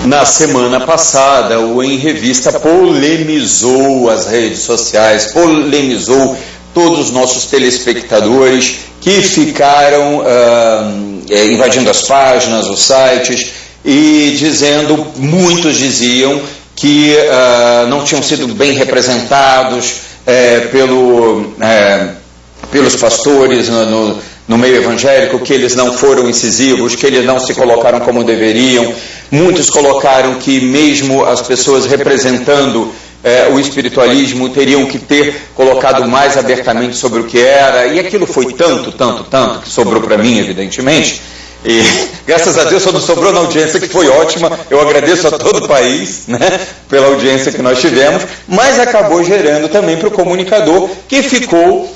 Na semana passada, o Em Revista polemizou as redes sociais, polemizou todos os nossos telespectadores que ficaram invadindo as páginas, os sites, e dizendo, muitos diziam que não tinham sido bem representados pelos pastores no meio evangélico, que eles não foram incisivos, que eles não se colocaram como deveriam. Muitos colocaram que mesmo as pessoas representando o espiritualismo teriam que ter colocado mais abertamente sobre o que era, e aquilo foi tanto que sobrou para mim, evidentemente, e graças a Deus só não sobrou na audiência, que foi ótima. Eu agradeço a todo o país, né, pela audiência que nós tivemos, mas acabou gerando também para o comunicador, que ficou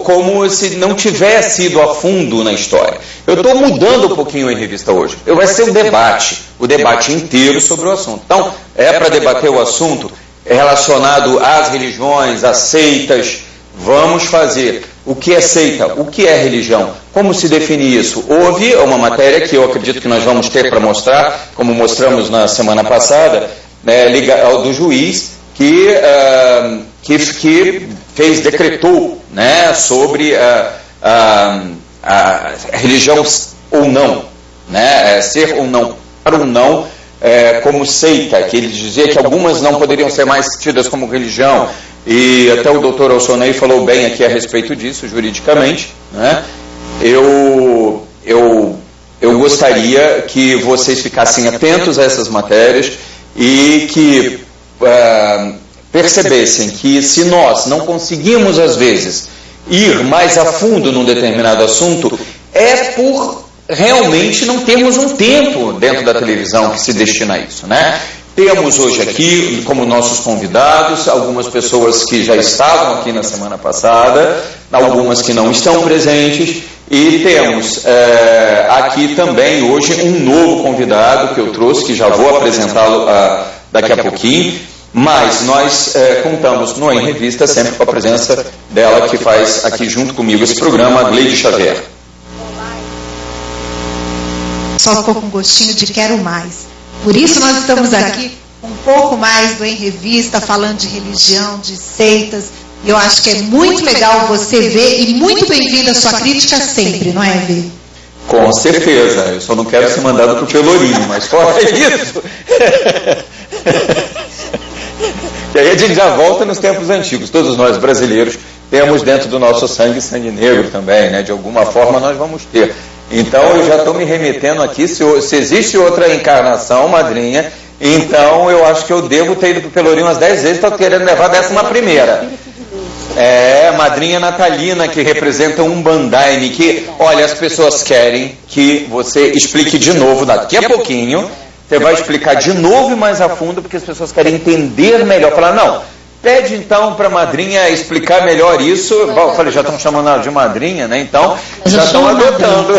como se não tivesse ido a fundo na história. Eu estou mudando um pouquinho Em Revista hoje. Vai ser o debate inteiro sobre o assunto. Então, para debater o assunto relacionado às religiões, às seitas. Vamos fazer o que é seita, o que é religião, como se define isso. Houve uma matéria que eu acredito que nós vamos ter para mostrar, como mostramos na semana passada, do juiz que decretou, né, sobre a religião ou não, né, ser ou não, para ou não, como seita, que ele dizia que algumas não poderiam ser mais tidas como religião, e até o doutor Alcionei falou bem aqui a respeito disso, juridicamente, né. Eu gostaria que vocês ficassem atentos a essas matérias e que percebessem que se nós não conseguimos, às vezes, ir mais a fundo num determinado assunto, é por realmente não termos um tempo dentro da televisão que se destina a isso, né? Temos hoje aqui, como nossos convidados, algumas pessoas que já estavam aqui na semana passada, algumas que não estão presentes, e temos aqui também hoje um novo convidado que eu trouxe, que já vou apresentá-lo daqui a pouquinho. Mas nós contamos no Em Revista sempre com a presença dela, que faz aqui junto comigo esse programa, a Gleide Xavier. Só ficou com gostinho de quero mais. Por isso nós estamos aqui um pouco mais do Em Revista, falando de religião, de seitas. E eu acho que é muito legal você ver, e muito bem-vinda a sua crítica sempre, não é, Vê? Com certeza. Eu só não quero ser mandado para o Pelourinho, mas fora isso... E aí a gente já volta nos tempos antigos. Todos nós brasileiros temos dentro do nosso sangue negro também, né? De alguma forma nós vamos ter. Então eu já estou me remetendo aqui, se existe outra encarnação, madrinha, então eu acho que eu devo ter ido para o Pelourinho umas 10 vezes, estou querendo levar a 11ª. Madrinha natalina, que representa um Bandaime, que, olha, as pessoas querem que você explique de novo daqui a pouquinho. Você vai explicar de novo e mais a fundo, porque as pessoas querem entender melhor. Falar, não, pede então para a madrinha explicar melhor isso. Eu falei, já estão chamando ela de madrinha, né? Então, já estão adotando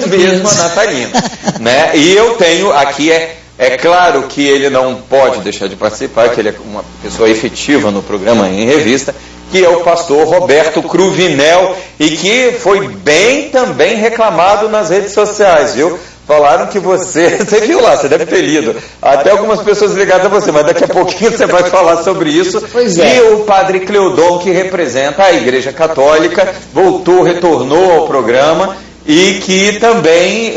mesmo a natalina. Né? E eu tenho aqui, é claro que ele não pode deixar de participar, que ele é uma pessoa efetiva no programa Em Revista, que é o pastor Roberto Cruvinel, e que foi bem também reclamado nas redes sociais, viu? Falaram que você viu lá, você deve ter lido, até algumas pessoas ligadas a você, mas daqui a pouquinho você vai falar sobre isso. Pois é. E o padre Cleudon, que representa a Igreja Católica, retornou ao programa, e que também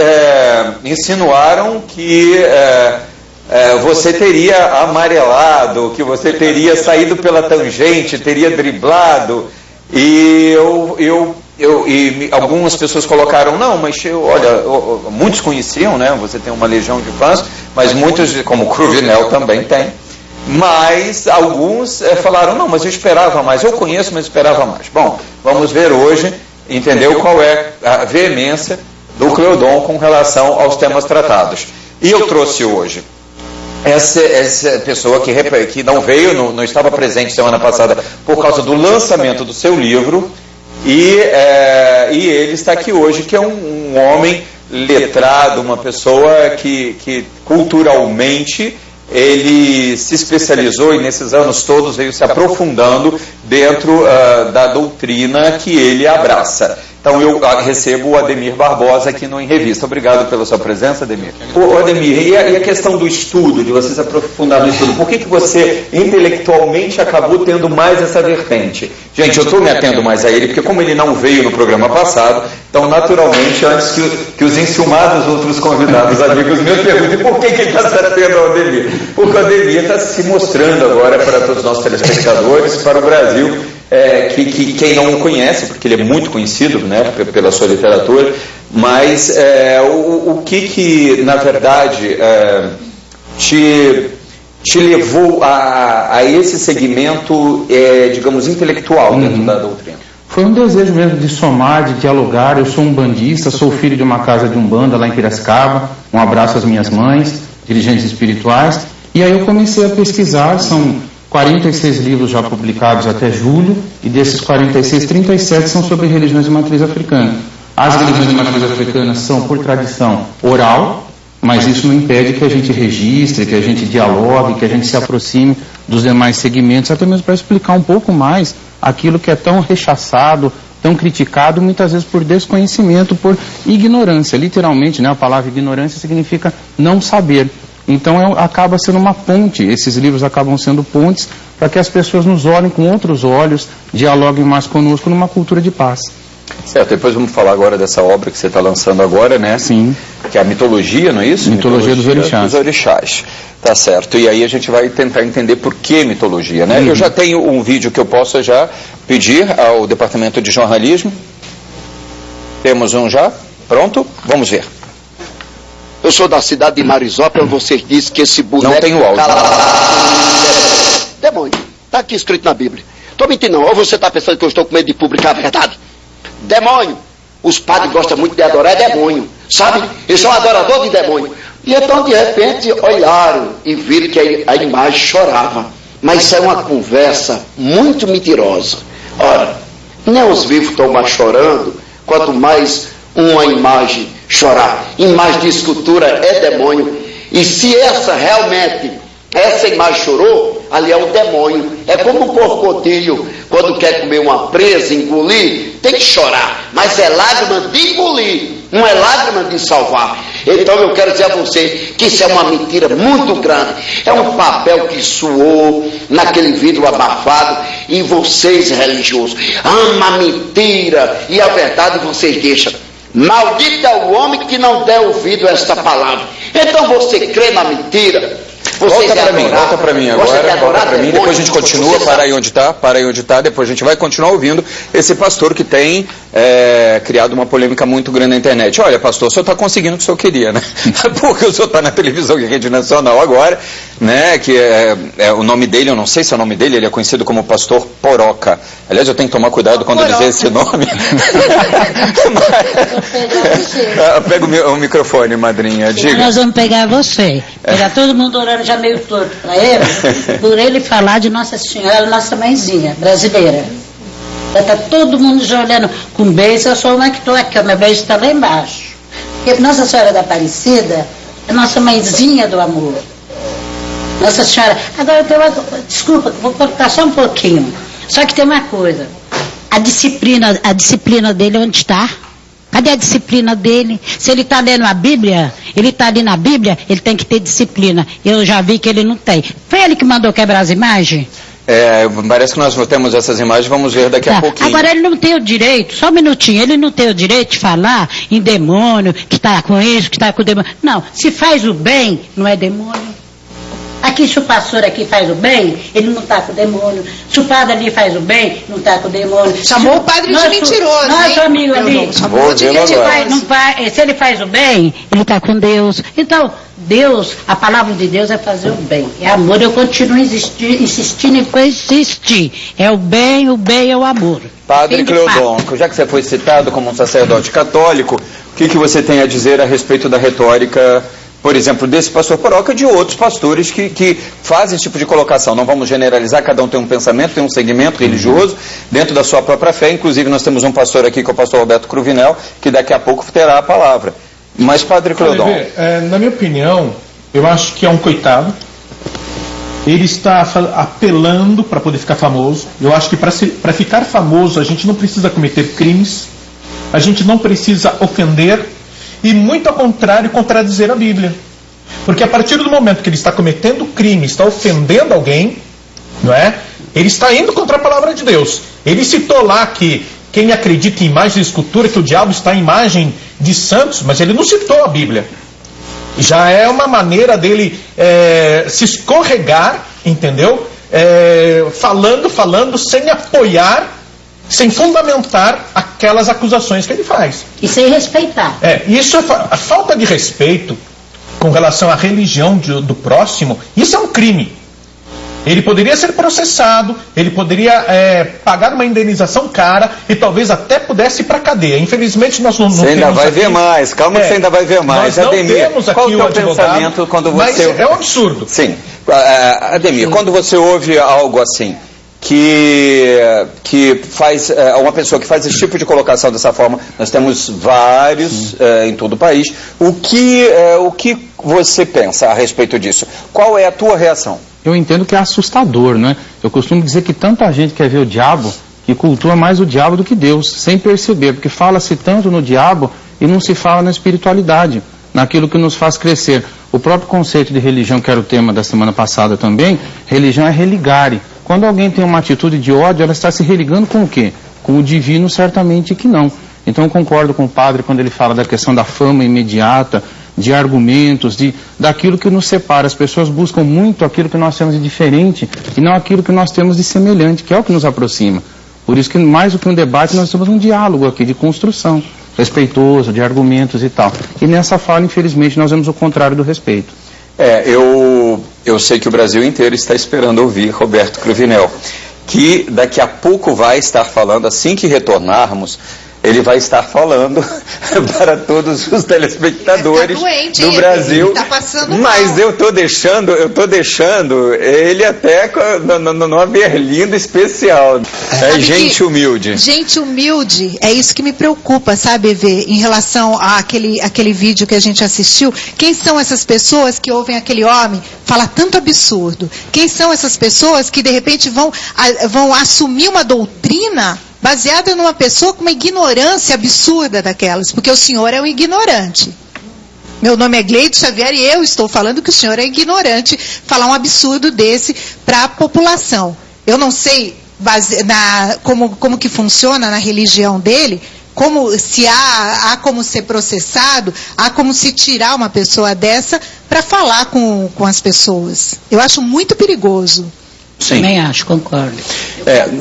insinuaram que você teria amarelado, que você teria saído pela tangente, teria driblado, e e algumas pessoas colocaram, não, mas olha, muitos conheciam, né? Você tem uma legião de fãs, mas muitos, como o Cruvinel também tem, mas alguns falaram, não, mas eu esperava mais, eu conheço, mas esperava mais. Bom, vamos ver hoje, entendeu, qual é a veemência do Cleudon com relação aos temas tratados. E eu trouxe hoje essa pessoa que não veio, não estava presente semana passada por causa do lançamento do seu livro, e ele está aqui hoje, que é um homem letrado, uma pessoa que culturalmente ele se especializou, e nesses anos todos veio se aprofundando dentro da doutrina que ele abraça. Então eu recebo o Ademir Barbosa aqui no Em Revista. Obrigado pela sua presença, Ademir. Ô Ademir, e a questão do estudo, de você se aprofundar no estudo, por que que você intelectualmente acabou tendo mais essa vertente? Gente, eu estou me atendo mais a ele, porque como ele não veio no programa passado, então naturalmente, antes que os enciumados outros convidados, amigos meus, perguntem por que ele está se atendo ao Ademir. Porque o Ademir está se mostrando agora para todos os nossos telespectadores, para o Brasil, que quem não o conhece, porque ele é muito conhecido, né, pela sua literatura, mas o que na verdade te levou a esse segmento, digamos, intelectual dentro da doutrina? Foi um desejo mesmo de somar, de dialogar. Eu sou um bandista, sou filho de uma casa de umbanda lá em Piracicaba. Um abraço às minhas mães, dirigentes espirituais. E aí eu comecei a pesquisar, são 46 livros já publicados até julho, e desses 46, 37 são sobre religiões de matriz africana. As religiões de matriz africana são, por tradição, oral, mas isso não impede que a gente registre, que a gente dialogue, que a gente se aproxime dos demais segmentos, até mesmo para explicar um pouco mais aquilo que é tão rechaçado, tão criticado, muitas vezes por desconhecimento, por ignorância. Literalmente, né, a palavra ignorância significa não saber. Então acaba sendo uma ponte, esses livros acabam sendo pontes para que as pessoas nos olhem com outros olhos, dialoguem mais conosco numa cultura de paz. Certo, depois vamos falar agora dessa obra que você está lançando agora, né? Sim. Que é a mitologia, não é isso? Mitologia dos orixás. Dos orixás, tá certo. E aí a gente vai tentar entender por que mitologia, né? Eu já tenho um vídeo que eu posso já pedir ao Departamento de Jornalismo. Temos um já? Pronto? Vamos ver. Eu sou da cidade de Marisópolis, vocês dizem que esse boneco... Não tem o áudio. Demônio, está aqui escrito na Bíblia. Estou mentindo não, ou você está pensando que eu estou com medo de publicar a verdade? Demônio, os padres gostam muito de adorar demônio, sabe? Eles são adoradores de demônio. E então de repente olharam e viram que a imagem chorava. Mas isso é uma conversa muito mentirosa. Ora, nem os vivos estão mais chorando, quanto mais uma imagem chorar. Imagem de escultura é demônio. E se essa imagem chorou, ali é o demônio. É como um porcotilho, quando quer comer uma presa, engolir, tem que chorar. Mas é lágrima de engolir, não é lágrima de salvar. Então eu quero dizer a você que isso é uma mentira muito grande. É um papel que suou naquele vidro abafado. E vocês, religiosos, amam a mentira e a verdade vocês deixam. Maldito é o homem que não der ouvido a esta palavra. Então você crê na mentira. Volta para mim agora, volta para mim, depois a gente continua, para aí onde está, depois a gente vai continuar ouvindo esse pastor que tem criado uma polêmica muito grande na internet. Olha, pastor, o senhor está conseguindo o que o senhor queria, né? Porque o senhor está na televisão, que é rede nacional agora, né? Que o nome dele, eu não sei se é o nome dele, ele é conhecido como Pastor Poroca. Aliás, eu tenho que tomar cuidado quando eu dizer esse nome. Pega o microfone, madrinha, diga. Nós vamos pegar você. Pegar todo mundo orando já meio torto para ele, por ele falar de Nossa Senhora, nossa mãezinha brasileira. Está todo mundo já olhando com beijo, eu sou uma que estou aqui, o meu beijo está lá embaixo. Porque Nossa Senhora da Aparecida é nossa mãezinha do amor. Nossa Senhora. Agora eu tenho uma. Desculpa, vou cortar só um pouquinho. Só que tem uma coisa. A disciplina dele onde está? Cadê a disciplina dele? Se ele está lendo a Bíblia, ele está ali na Bíblia, ele tem que ter disciplina. Eu já vi que ele não tem. Foi ele que mandou quebrar as imagens? Parece que nós temos essas imagens, vamos ver daqui a pouquinho. Agora ele não tem o direito, só um minutinho, ele não tem o direito de falar em demônio, que está com isso, que está com demônio. Não, se faz o bem, não é demônio. Aqui, se o pastor aqui faz o bem, ele não está com o demônio. Se o padre ali faz o bem, não está com o demônio. Chamou o padre de mentiroso. Nosso amigo ali. Chamou de mentiroso. Se ele faz o bem, ele está com Deus. Então, Deus, a palavra de Deus é fazer o bem. É amor, eu continuo insistindo e vou insistir. É o bem é o amor. Padre Cleodonco, já que você foi citado como um sacerdote católico, o que você tem a dizer a respeito da retórica, por exemplo, desse pastor Poroca e de outros pastores que fazem esse tipo de colocação? Não vamos generalizar, cada um tem um pensamento, tem um segmento religioso dentro da sua própria fé. Inclusive nós temos um pastor aqui, que é o pastor Roberto Cruvinel, que daqui a pouco terá a palavra. Mas, Padre Cleodon... na minha opinião, eu acho que é um coitado. Ele está apelando para poder ficar famoso. Eu acho que para ficar famoso a gente não precisa cometer crimes. a gente não precisa ofender e, muito ao contrário, contradizer a Bíblia. Porque a partir do momento que ele está cometendo crime, está ofendendo alguém, não é? Ele está indo contra a palavra de Deus. Ele citou lá que quem acredita em imagem de escultura, que o diabo está em imagem de santos, mas ele não citou a Bíblia. Já é uma maneira dele se escorregar, entendeu? Falando sem apoiar, sem fundamentar aquelas acusações que ele faz. E sem respeitar. Isso a falta de respeito com relação à religião do próximo, isso é um crime. Ele poderia ser processado, ele poderia pagar uma indenização cara e talvez até pudesse ir para a cadeia. Infelizmente nós não temos. Você ainda vai ver mais, calma que você ainda vai ver mais. Nós não Ademir, temos aqui qual é o advogado, pensamento quando você... Mas é um absurdo. Sim. Ademir, quando você ouve algo assim, que faz uma pessoa que faz esse tipo de colocação dessa forma, nós temos vários em todo o país, o que você pensa a respeito disso? Qual é a tua reação? Eu entendo que é assustador, né? Eu costumo dizer que tanta gente quer ver o diabo que cultua mais o diabo do que Deus, sem perceber, porque fala-se tanto no diabo e não se fala na espiritualidade, naquilo que nos faz crescer. O próprio conceito de religião, que era o tema da semana passada também, religião é religare. Quando alguém tem uma atitude de ódio, ela está se religando com o quê? Com o divino, certamente que não. Então eu concordo com o padre quando ele fala da questão da fama imediata, de argumentos, daquilo que nos separa. As pessoas buscam muito aquilo que nós temos de diferente e não aquilo que nós temos de semelhante, que é o que nos aproxima. Por isso que mais do que um debate, nós temos um diálogo aqui de construção, respeitoso, de argumentos e tal. E nessa fala, infelizmente, nós vemos o contrário do respeito. Eu sei que o Brasil inteiro está esperando ouvir Roberto Cruvinel, que daqui a pouco vai estar falando, assim que retornarmos, ele vai estar falando para todos os telespectadores do Brasil. Tá passando mas mal. eu estou deixando ele até numa berlinda especial. Gente humilde. Gente humilde, é isso que me preocupa, sabe, Evê? Em relação àquele vídeo que a gente assistiu, quem são essas pessoas que ouvem aquele homem falar tanto absurdo? Quem são essas pessoas que de repente vão assumir uma doutrina baseada numa pessoa com uma ignorância absurda daquelas, porque o senhor é um ignorante. Meu nome é Gleide Xavier e eu estou falando que o senhor é ignorante falar um absurdo desse para a população. Eu não sei como que funciona na religião dele, se há como ser processado, há como se tirar uma pessoa dessa para falar com as pessoas. Eu acho muito perigoso. Sim. Também acho, concordo.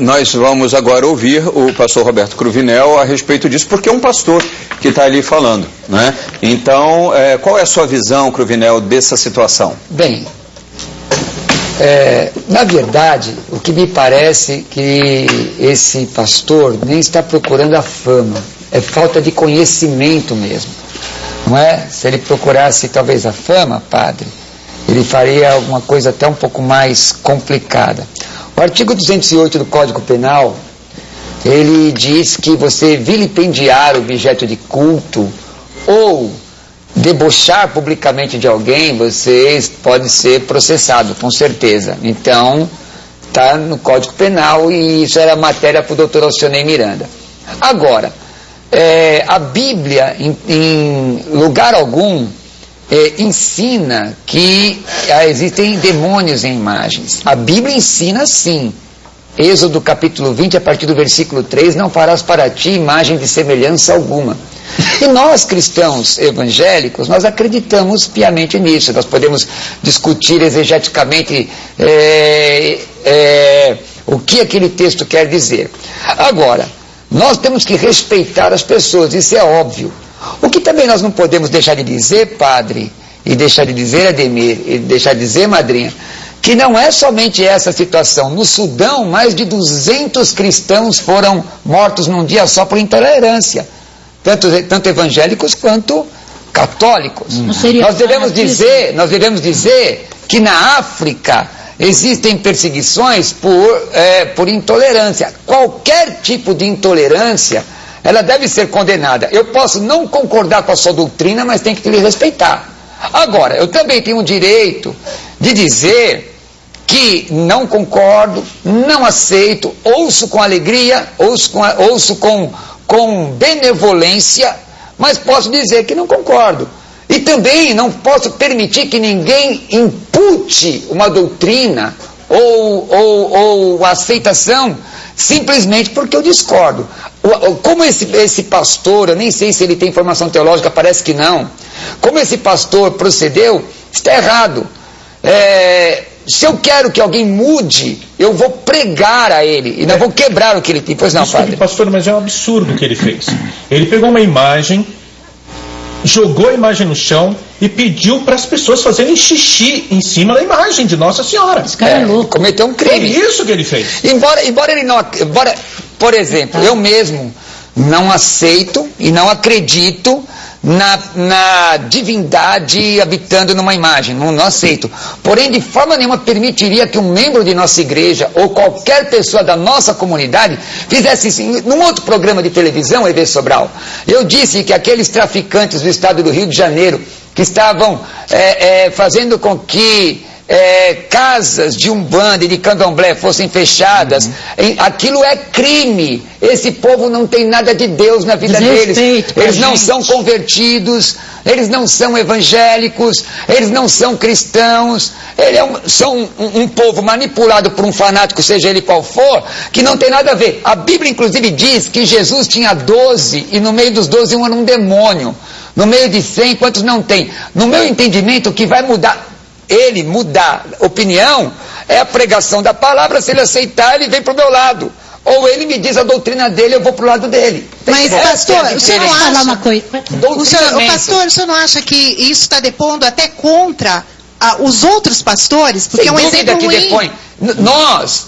Nós vamos agora ouvir o pastor Roberto Cruvinel a respeito disso, porque é um pastor que está ali falando, né? Então, qual é a sua visão, Cruvinel, dessa situação? Bem, na verdade, o que me parece que esse pastor nem está procurando a fama, é falta de conhecimento mesmo, não é? Se ele procurasse talvez a fama, padre, ele faria alguma coisa até um pouco mais complicada. O artigo 208 do Código Penal, ele diz que você vilipendiar objeto de culto ou debochar publicamente de alguém, você pode ser processado, com certeza. Então, está no Código Penal e isso era matéria para o doutor Alcionei Miranda. Agora, a Bíblia, em lugar algum, ensina que existem demônios em imagens. A Bíblia ensina sim. Êxodo capítulo 20, a partir do versículo 3, não farás para ti imagem de semelhança alguma. E nós cristãos evangélicos, nós acreditamos piamente nisso. Nós podemos discutir exegeticamente o que aquele texto quer dizer. Agora, nós temos que respeitar as pessoas, isso é óbvio. O que também nós não podemos deixar de dizer, padre, e deixar de dizer, Ademir, e deixar de dizer, madrinha, que não é somente essa situação. No Sudão, mais de 200 cristãos foram mortos num dia só por intolerância, tanto evangélicos quanto católicos. Nós devemos dizer que na África existem perseguições por intolerância. Qualquer tipo de intolerância, ela deve ser condenada. Eu posso não concordar com a sua doutrina, mas tenho que lhe respeitar. Agora, eu também tenho o direito de dizer que não concordo, não aceito, ouço com alegria, ouço com benevolência, mas posso dizer que não concordo. E também não posso permitir que ninguém impute uma doutrina ou aceitação simplesmente porque eu discordo. Como esse pastor, eu nem sei se ele tem formação teológica, parece que não. Como esse pastor procedeu, está errado. Se eu quero que alguém mude, eu vou pregar a ele e não vou quebrar o que ele tem. Pois não, desculpe, padre. pastor, mas é um absurdo o que ele fez. Ele pegou uma imagem, jogou a imagem no chão e pediu para as pessoas fazerem xixi em cima da imagem de Nossa Senhora. Esse cara é louco. Cometeu um Foi crime. isso que ele fez. Embora ele não... por exemplo, eu mesmo não aceito e não acredito na divindade habitando numa imagem, não aceito. Porém, de forma nenhuma permitiria que um membro de nossa igreja ou qualquer pessoa da nossa comunidade fizesse isso. Num outro programa de televisão, EV Sobral, eu disse que aqueles traficantes do estado do Rio de Janeiro que estavam fazendo com que casas de umbanda e de candomblé fossem fechadas, aquilo é crime. Esse povo não tem nada de Deus na vida deles. Eles não são convertidos, eles não são evangélicos, eles não são cristãos, são um povo manipulado por um fanático, seja ele qual for, que não tem nada a ver. A Bíblia inclusive diz que Jesus tinha 12 e no meio dos 12 um era um demônio. No meio de 100, quantos não tem? No meu entendimento, o que vai mudar opinião é a pregação da palavra. Se ele aceitar, ele vem para o meu lado, ou ele me diz a doutrina dele, eu vou para o lado dele. Mas pastor, o senhor não acha, uma coisa? pastor, o senhor não acha que isso está depondo até contra os outros pastores? Porque é um exemplo ruim. Depõe.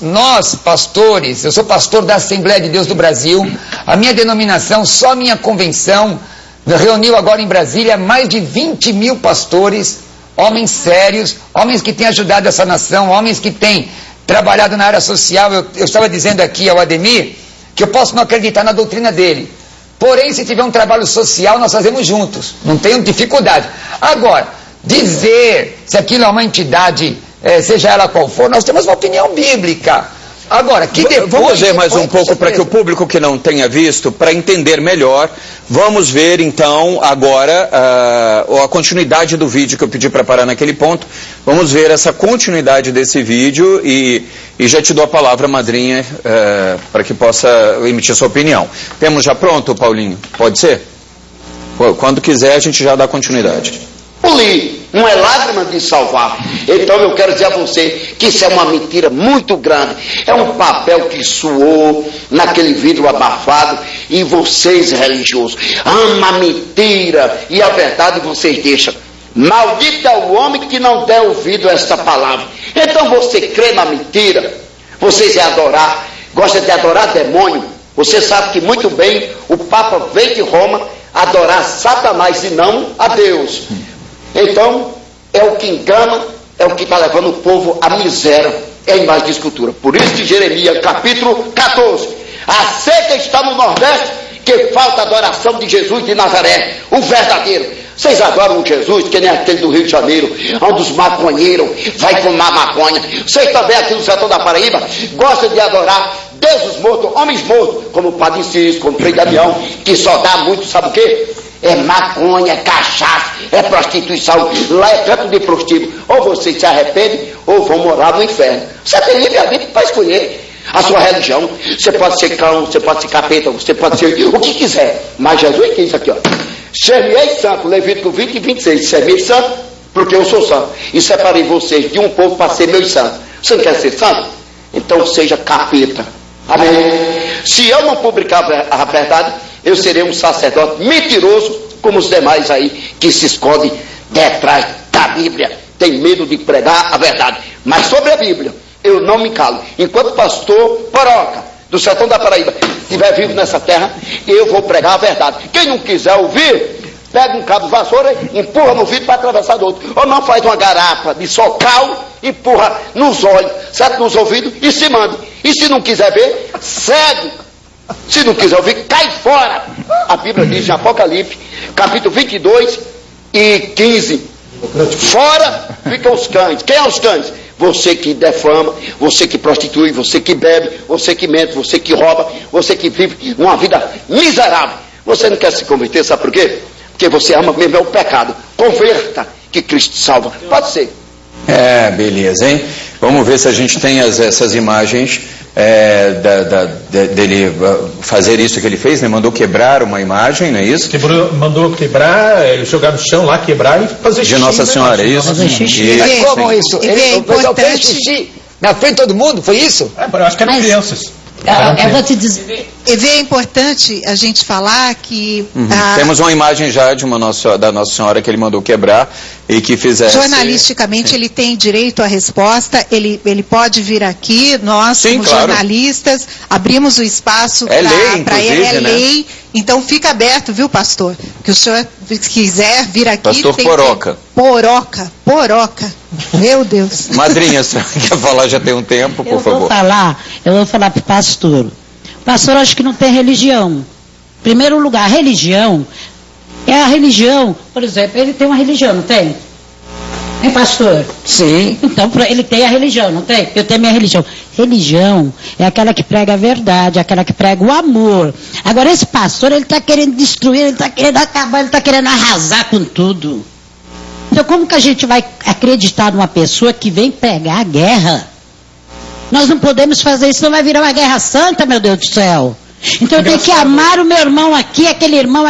Nós pastores, eu sou pastor da Assembleia de Deus do Brasil, a minha denominação, só a minha convenção reuniu agora em Brasília mais de 20 mil pastores, homens sérios, homens que têm ajudado essa nação, homens que têm trabalhado na área social. Eu estava dizendo aqui ao Ademir que eu posso não acreditar na doutrina dele, porém, se tiver um trabalho social, nós fazemos juntos, não tenho dificuldade. Agora, dizer se aquilo é uma entidade, seja ela qual for, nós temos uma opinião bíblica. Agora, vamos ver mais um pouco para que o público que não tenha visto, para entender melhor, vamos ver então agora a continuidade do vídeo que eu pedi para parar naquele ponto. Vamos ver essa continuidade desse vídeo e já te dou a palavra, madrinha, para que possa emitir sua opinião. Temos já pronto, Paulinho? Pode ser? Quando quiser a gente já dá continuidade. Não é lágrima de salvar. Então eu quero dizer a você que isso é uma mentira muito grande. É um papel que suou naquele vidro abafado. E vocês, religiosos, amam a mentira e a verdade vocês deixam. Maldito é o homem que não der ouvido a esta palavra. Então você crê na mentira, vocês gosta de adorar demônio. Você sabe que muito bem o Papa veio de Roma adorar Satanás e não a Deus. Então, é o que engana, é o que está levando o povo à miséria, é a imagem de escultura. Por isso que Jeremias, capítulo 14, a seca está no Nordeste, que falta adoração de Jesus de Nazaré, o verdadeiro. Vocês adoram Jesus, que nem aquele do Rio de Janeiro, onde os maconheiros vai fumar maconha. Vocês também aqui no sertão da Paraíba gostam de adorar deuses mortos, homens mortos, como o Padre Cis, como o Frei Damião, que só dá muito, sabe o quê? É maconha, é cachaça, é prostituição. Lá é canto de prostíbulo. Ou vocês se arrependem, ou vão morar no inferno. Você tem livre-arbítrio para escolher a sua religião. Você pode ser cão, você pode ser capeta, você pode ser o que quiser. Mas Jesus diz aqui, ó: ser-me-ei santo, Levítico 20 e 26. Ser-me-ei santo, porque eu sou santo. E separei vocês de um povo para ser meus santos. Você não quer ser santo? Então seja capeta. Amém? Se eu não publicar a verdade, eu serei um sacerdote mentiroso, como os demais aí, que se escondem detrás da Bíblia. Tem medo de pregar a verdade. Mas sobre a Bíblia, eu não me calo. Enquanto pastor Poroca, do sertão da Paraíba, estiver vivo nessa terra, eu vou pregar a verdade. Quem não quiser ouvir, pega um cabo de vassoura, empurra no vidro para atravessar do outro. Ou não, faz uma garapa de socal, empurra nos olhos, certo? Nos ouvidos, e se manda. E se não quiser ver, cego. Se não quiser ouvir, cai fora. A Bíblia diz em Apocalipse, capítulo 22 e 15: fora ficam os cães. Quem é os cães? você que defama, você que prostitui, você que bebe, você que mente, você que rouba, você que vive uma vida miserável. Você não quer se converter, sabe por quê? Porque você ama mesmo é o pecado. Converta, que Cristo salva. Pode ser. Beleza, hein? Vamos ver se a gente tem essas imagens dele fazer isso que ele fez, né? Mandou quebrar uma imagem, não é isso? Mandou quebrar, jogar no chão lá, quebrar e fazer xixi. De Nossa Senhora, é isso? Mas como isso? O pessoal fez xixi na frente de todo mundo, foi isso? Eu acho que eram crianças. Eu vou te dizer. É importante a gente falar que... Temos uma imagem já da Nossa Senhora que ele mandou quebrar e que fizesse... Jornalisticamente ele tem direito à resposta, ele pode vir aqui, nós como jornalistas abrimos o espaço para ele, é lei, então fica aberto, viu, pastor? Que o senhor quiser vir aqui... Pastor Poroca. Poroca, meu Deus. Madrinha, você quer falar já tem um tempo, por favor? Eu vou falar para o pastor. O pastor acho que não tem religião. Em primeiro lugar, a religião é a religião, por exemplo, ele tem uma religião, não tem? Hein, pastor? Sim. Então, ele tem a religião, não tem? Eu tenho a minha religião. Religião é aquela que prega a verdade, aquela que prega o amor. Agora, esse pastor, ele está querendo destruir, ele está querendo acabar, ele está querendo arrasar com tudo. Então, como que a gente vai acreditar numa pessoa que vem pregar a guerra? Nós não podemos fazer isso, não vai virar uma guerra santa, meu Deus do céu. Então eu tenho que amar o meu irmão aqui, aquele irmão.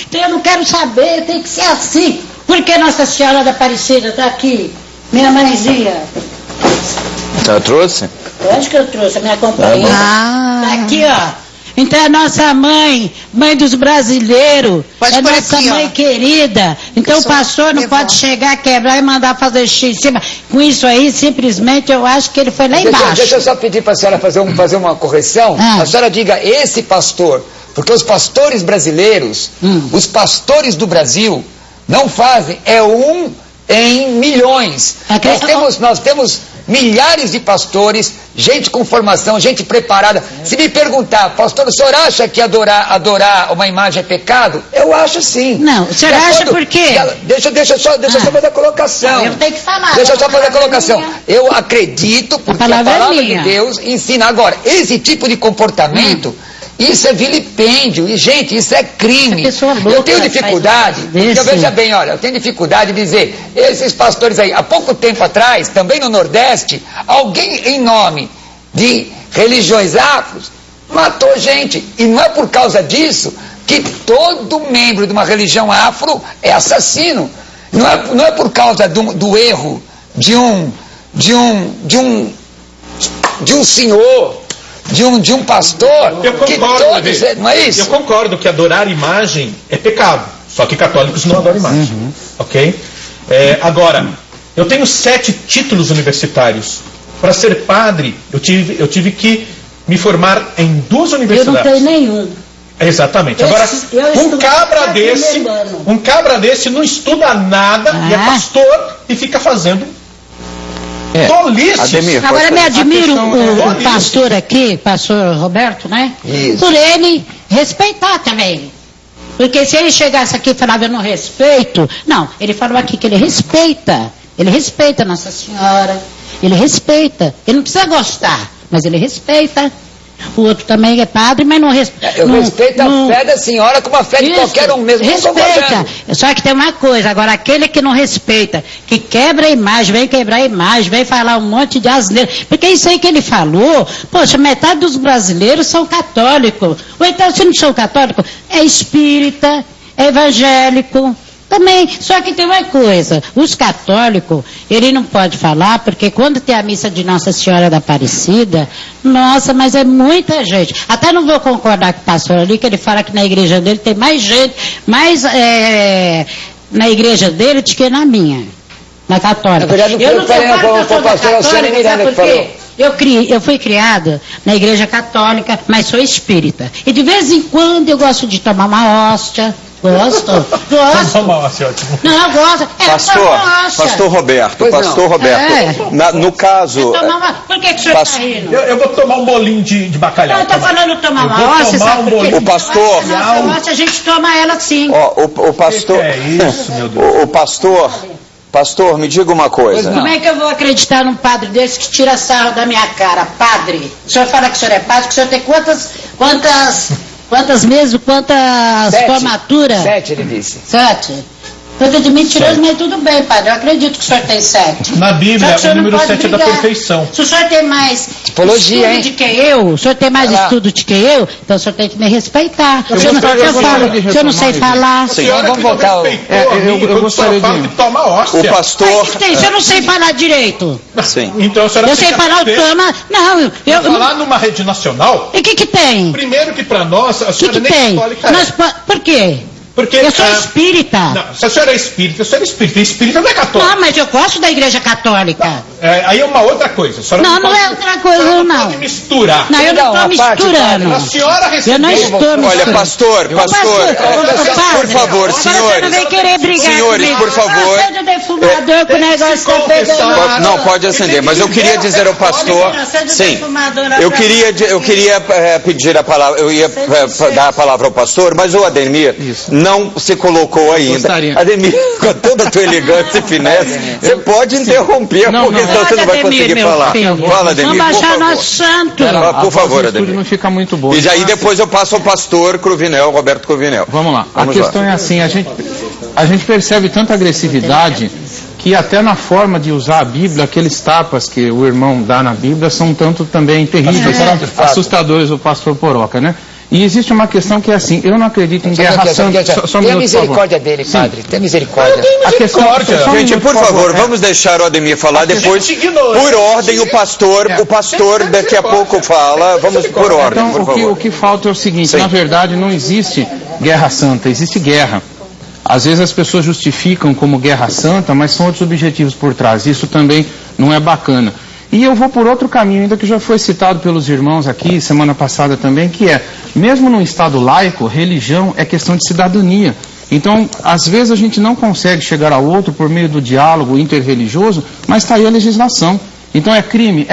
Então eu não quero saber, tem que ser assim. Por que Nossa Senhora da Aparecida está aqui? Minha mãezinha. Já trouxe? Eu acho que eu trouxe, a minha companheira. Está aqui, ó. Então é nossa mãe dos brasileiros, é nossa mãe querida. Então o pastor não pode chegar, quebrar e mandar fazer xixi em cima. Com isso aí, simplesmente, eu acho que ele foi lá embaixo. Deixa eu só pedir para a senhora fazer uma correção. A senhora diga esse pastor, porque os pastores brasileiros, os pastores do Brasil, não fazem, é um em milhões. Nós temos milhares de pastores, gente com formação, gente preparada. Se me perguntar, pastor, o senhor acha que adorar uma imagem é pecado? Eu acho sim. Não, o senhor acha por quê? Deixa eu só fazer a colocação. Eu tenho que falar. Deixa eu só fazer a colocação. Eu acredito, porque a palavra de Deus ensina. Agora, esse tipo de comportamento... Isso é vilipêndio, e gente, isso é crime. Eu tenho dificuldade, porque veja bem, olha, eu tenho dificuldade de dizer, esses pastores aí, há pouco tempo atrás, também no Nordeste, alguém em nome de religiões afros matou gente, e não é por causa disso que todo membro de uma religião afro é assassino. Não é por causa do erro de um senhor, de um pastor. Eu concordo, não é isso? Eu concordo que adorar imagem é pecado. Só que católicos não adoram imagem. Ok? Agora, eu tenho 7 títulos universitários. Para ser padre, eu tive que me formar em 2 universidades. Eu não tenho nenhum. Exatamente. Agora, um cabra desse não estuda nada e é pastor e fica fazendo tolices. Ademir, agora me admiro o pastor aqui, pastor Roberto, né? Isso. Por ele respeitar também. Porque se ele chegasse aqui e falava eu não respeito, não, ele falou aqui que ele respeita Nossa Senhora, ele respeita, ele não precisa gostar, mas ele respeita. O outro também é padre, mas não respeita. Eu respeito a fé da senhora como a fé de qualquer um mesmo. Respeita. Só que tem uma coisa, agora aquele que não respeita, que quebra a imagem, vem quebrar a imagem, vem falar um monte de asneira. Porque isso aí que ele falou, poxa, metade dos brasileiros são católicos. Ou então, se não são católicos, é espírita, é evangélico. Também, só que tem uma coisa, os católicos, ele não pode falar, porque quando tem a missa de Nossa Senhora da Aparecida, nossa, mas é muita gente. Até não vou concordar com o pastor ali, que ele fala que na igreja dele tem mais gente, na igreja dele do que na minha, na católica. Na verdade, eu não concordo com o pastor Alcione Miranda que falou. Eu fui criada na igreja católica, mas sou espírita. E de vez em quando eu gosto de tomar uma hóstia. Gosto. Não, eu gosto. Pastor Roberto, no caso... Por que o senhor está rindo? Eu vou tomar um bolinho de bacalhau. Não, eu estou falando tomar uma hóstia, sabe por quê? O pastor... A hóstia a gente toma ela sim. O pastor... Que é isso, meu Deus? O pastor pastor, me diga uma coisa. Como é que eu vou acreditar num padre desse que tira sarro da minha cara? Padre, o senhor fala que o senhor é padre, que o senhor tem quantas meses, quantas 7. formaturas? 7, ele disse. 7. Coisa de mentiroso, mas tudo bem, padre. Eu acredito que o senhor tem 7. Na Bíblia, Só que o número não pode 7 é da brigar. perfeição. Se o senhor tem mais Tipologia, estudo hein? de que eu, o senhor tem mais estudo de que eu, então o senhor tem que me respeitar. Se eu não sei falar. Se eu vamos voltar. Eu gostaria de... Toma hóstia. O pastor... Se eu não sei falar direito. Sim. Então a senhora Eu sei fica falar o atenta. toma. Não, eu não. Falar numa rede nacional, E o que tem? primeiro que para nós, a O que senhora nem tem? católica é. Por quê? Porque, Eu sou espírita. Não, se a senhora é espírita, a senhora é espírita. E espírita não é católica. Não, mas eu gosto da igreja católica. Aí é uma outra coisa. A senhora Não, não pode- é outra coisa, a senhora não. pode misturar. Não, eu não Uma estou parte, misturando. A senhora recebeu... Eu não estou misturando. Olha, pastor, Ô, por favor, agora você não senhores. vem querer brigar Senhores, comigo. por favor. Acende o defumador que o tem que negócio se está pegando. confessar. Não, pode acender, mas eu queria dizer ao pastor, sim, eu queria pedir a palavra, eu ia dar a palavra ao pastor, mas o Ademir não se colocou ainda. Gostaria. Ademir, com toda a tua elegância e finesse, você pode interromper, Não, porque não. senão você não vai Ademir, conseguir meu falar. filho. Fala, Ademir, Vamos por baixar favor. nosso santo. Por favor, a Ademir. não fica muito boa. E aí depois eu passo ao pastor Cruvinel, Roberto Cruvinel. Vamos lá. Vamos a questão é assim, a gente percebe tanta agressividade que até na forma de usar a Bíblia, aqueles tapas que o irmão dá na Bíblia são tanto também terríveis, assustadores, o pastor Poroca, né? E existe uma questão que é assim, eu não acredito em guerra santa. Só um Tenha minuto, misericórdia por favor. dele, Sim. padre. Tenha misericórdia. A questão, só um Gente, minuto, por favor, né? vamos deixar o Ademir falar depois. gente ignorante. Por ordem, o pastor daqui a pouco fala. Vamos por ordem, Então, por favor. o que falta é o seguinte, Sim. na verdade não existe guerra santa, existe guerra. Às vezes as pessoas justificam como guerra santa, mas são outros objetivos por trás. Isso também não é bacana. E eu vou por outro caminho, ainda que já foi citado pelos irmãos aqui, semana passada também, que é, mesmo num Estado laico, religião é questão de cidadania. Então, às vezes a gente não consegue chegar ao outro por meio do diálogo interreligioso, mas está aí a legislação. Então é crime,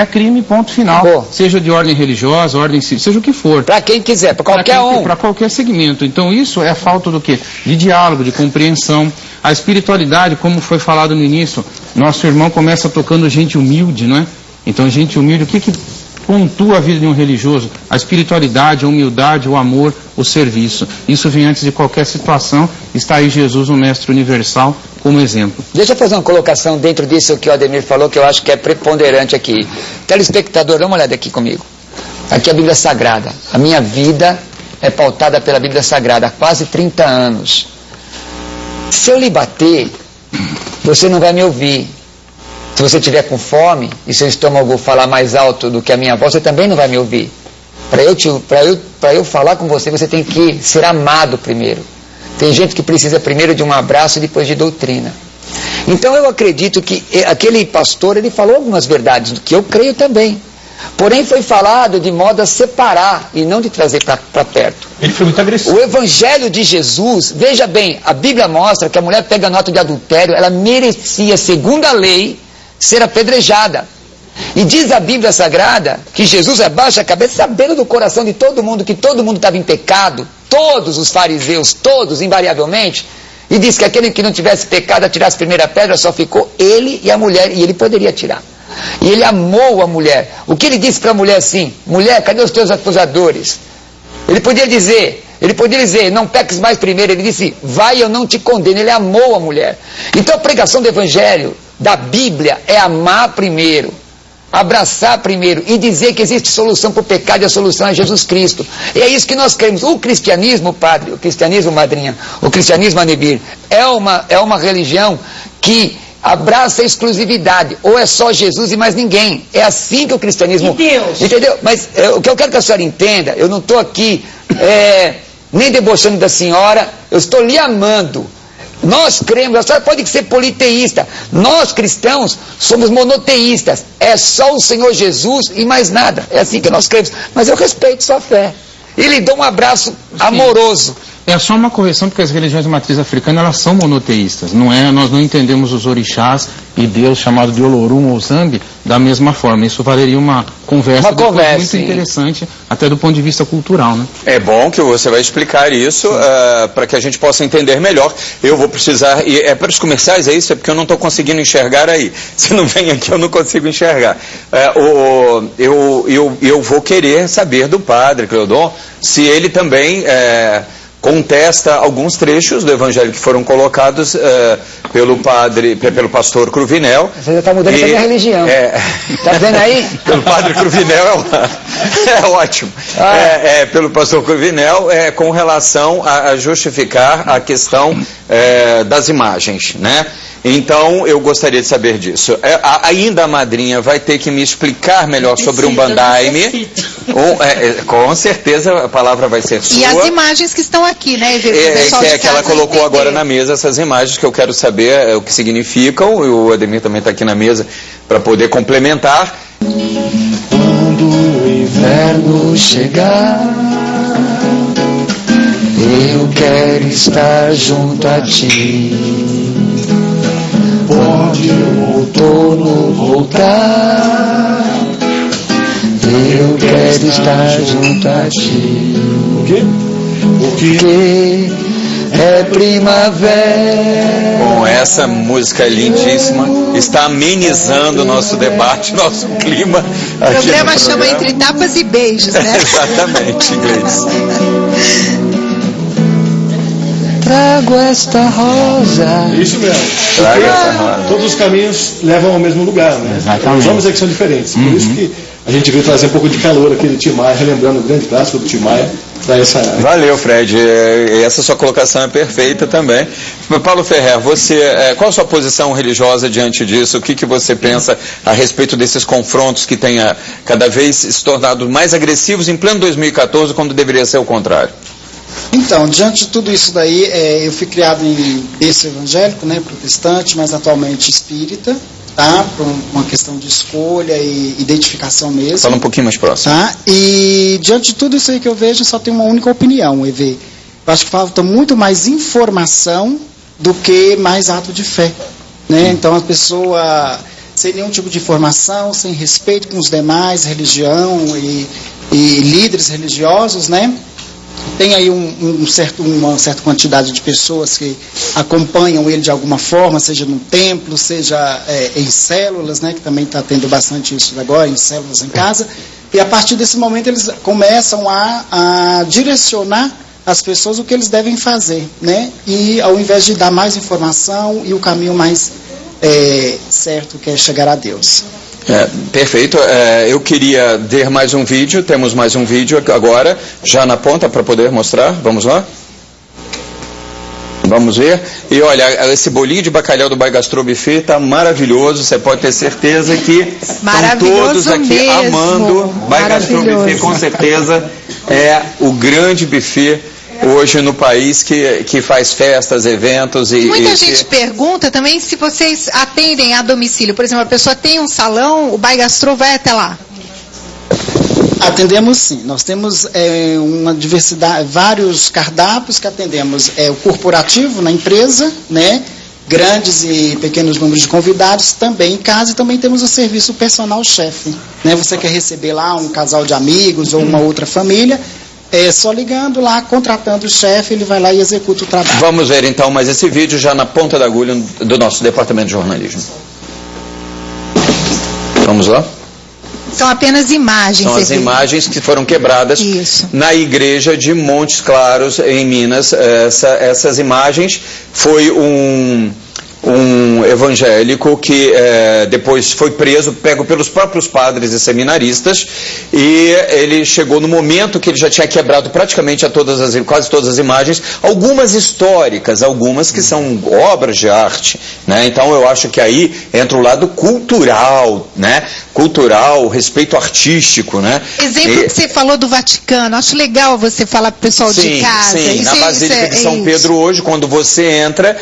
ponto final. Acabou. Seja de ordem religiosa, ordem civil, seja o que for. Para quem quiser, para qualquer um. Para qualquer segmento. Então isso é falta do quê? De diálogo, de compreensão. A espiritualidade, como foi falado no início, nosso irmão começa tocando gente humilde, não é? Então gente humilde, o que pontua a vida de um religioso? A espiritualidade, a humildade, o amor, o serviço. Isso vem antes de qualquer situação. Está aí Jesus, o Mestre Universal, como exemplo. Deixa eu fazer uma colocação dentro disso que o Ademir falou, que eu acho que é preponderante aqui. Telespectador, dá uma olhada aqui comigo. Aqui é a Bíblia Sagrada. A minha vida é pautada pela Bíblia Sagrada há quase 30 anos. Se eu lhe bater, você não vai me ouvir. Se você estiver com fome e seu estômago falar mais alto do que a minha voz, você também não vai me ouvir. Para eu falar com você, você tem que ser amado primeiro. Tem gente que precisa primeiro de um abraço e depois de doutrina. Então eu acredito que aquele pastor, ele falou algumas verdades, que eu creio também. Porém foi falado de modo a separar e não de trazer para perto. Ele foi muito agressivo. O Evangelho de Jesus, veja bem, a Bíblia mostra que a mulher pega nota de adultério, ela merecia, segundo a lei, ser apedrejada. E diz a Bíblia Sagrada que Jesus abaixa a cabeça, sabendo do coração de todo mundo que todo mundo estava em pecado, todos os fariseus, todos invariavelmente, e diz que aquele que não tivesse pecado atirasse a primeira pedra, só ficou ele e a mulher, e ele poderia atirar. E ele amou a mulher. O que ele disse para a mulher assim? Mulher, cadê os teus acusadores? Ele podia dizer, não peques mais primeiro. Ele disse, vai, eu não te condeno. Ele amou a mulher. Então a pregação do Evangelho, da Bíblia, é amar primeiro, abraçar primeiro e dizer que existe solução para o pecado, e a solução é Jesus Cristo. E é isso que nós queremos. O cristianismo, padre, o cristianismo, madrinha, o cristianismo, Ademir, é uma religião que abraça a exclusividade, ou é só Jesus e mais ninguém. É assim que o cristianismo... E Deus? Entendeu? Mas o que eu quero que a senhora entenda, eu não estou aqui nem debochando da senhora, eu estou lhe amando. Nós cremos, a senhora pode ser politeísta, nós cristãos somos monoteístas, é só o Senhor Jesus e mais nada, é assim que nós cremos, mas eu respeito sua fé, e lhe dou um abraço amoroso, É só uma correção, porque as religiões de matriz africana, elas são monoteístas. Nós não entendemos os orixás e Deus chamado de Olorum ou Zambi da mesma forma. Isso valeria uma conversa muito interessante, até do ponto de vista cultural, né? É bom que você vai explicar isso para que a gente possa entender melhor. Eu vou precisar, e é para os comerciais, é isso? É porque eu não estou conseguindo enxergar aí. Se não vem aqui, eu não consigo enxergar. Eu vou querer saber do padre Cleodon se ele também contesta alguns trechos do evangelho que foram colocados pelo pastor Cruvinel. Você já está mudando a minha religião. Está vendo aí? Pelo padre Cruvinel é ótimo. Pelo pastor Cruvinel com relação a justificar a questão das imagens, né? Então, eu gostaria de saber disso. Ainda a madrinha vai ter que me explicar melhor sobre um bandaime. Com certeza a palavra vai ser sua. E as imagens que estão aqui, né? Que ela colocou agora na mesa, essas imagens que eu quero saber o que significam. O Ademir também está aqui na mesa para poder complementar. Quando o inverno chegar, eu quero estar junto a ti. Onde o outono voltar, eu quero estar junto a ti. Porque é primavera. Bom, essa música lindíssima está amenizando o nosso debate, nosso clima. O programa chama Entre Tapas e Beijos, né? Exatamente, inglês. Trago esta rosa. Isso mesmo. Trago esta rosa. Todos os caminhos levam ao mesmo lugar, né? Exatamente. Os homens é que são diferentes. Por isso que a gente veio trazer um pouco de calor aqui do Tim Maia, relembrando o grande clássico do Tim Maia. Valeu, Fred. Essa sua colocação é perfeita também. Paulo Ferrer, qual a sua posição religiosa diante disso? O que você pensa a respeito desses confrontos que têm cada vez se tornado mais agressivos em pleno 2014, quando deveria ser o contrário? Então, diante de tudo isso daí, eu fui criado em berço evangélico, né, protestante, mas atualmente espírita, tá? Por uma questão de escolha e identificação mesmo. Fala um pouquinho mais próximo. Tá? E diante de tudo isso aí que eu vejo, só tem uma única opinião, EV. Eu acho que falta muito mais informação do que mais ato de fé, né? Então a pessoa sem nenhum tipo de informação, sem respeito com os demais, religião e líderes religiosos, né? Tem aí uma certa quantidade de pessoas que acompanham ele de alguma forma, seja no templo, seja em células, né, que também está tendo bastante isso agora, em células em casa, e a partir desse momento eles começam a direcionar as pessoas o que eles devem fazer, né, e ao invés de dar mais informação e o caminho mais certo, que é chegar a Deus. Perfeito. Eu queria ver mais um vídeo. Temos mais um vídeo agora, já na ponta, para poder mostrar. Vamos lá? Vamos ver. E olha, esse bolinho de bacalhau do Baigastrô Buffet está maravilhoso. Você pode ter certeza que estão todos aqui mesmo. Amando. Baigastrô Buffet, com certeza, é o grande buffet hoje no país que faz festas, eventos Muita gente pergunta também se vocês atendem a domicílio. Por exemplo, a pessoa tem um salão, o Baigastrô vai até lá. Atendemos sim. Nós temos uma diversidade, vários cardápios que atendemos. O corporativo na empresa, né? Grandes e pequenos números de convidados também em casa, e também temos o serviço personal chefe, né? Você quer receber lá um casal de amigos ou uma outra família, só ligando lá, contratando o chefe, ele vai lá e executa o trabalho. Vamos ver então mais esse vídeo já na ponta da agulha do nosso departamento de jornalismo. Vamos lá? São apenas imagens. São as imagens que foram quebradas na igreja de Montes Claros, em Minas. Essas imagens foi um evangélico que depois foi pego pelos próprios padres e seminaristas, e ele chegou no momento que ele já tinha quebrado praticamente quase todas as imagens, algumas históricas, algumas que são obras de arte, né? Então eu acho que aí entra o lado cultural, né? Cultural, respeito artístico, né? Exemplo que você falou do Vaticano, acho legal você falar para o pessoal de casa. Sim, na Basílica de São Pedro hoje, quando você entra,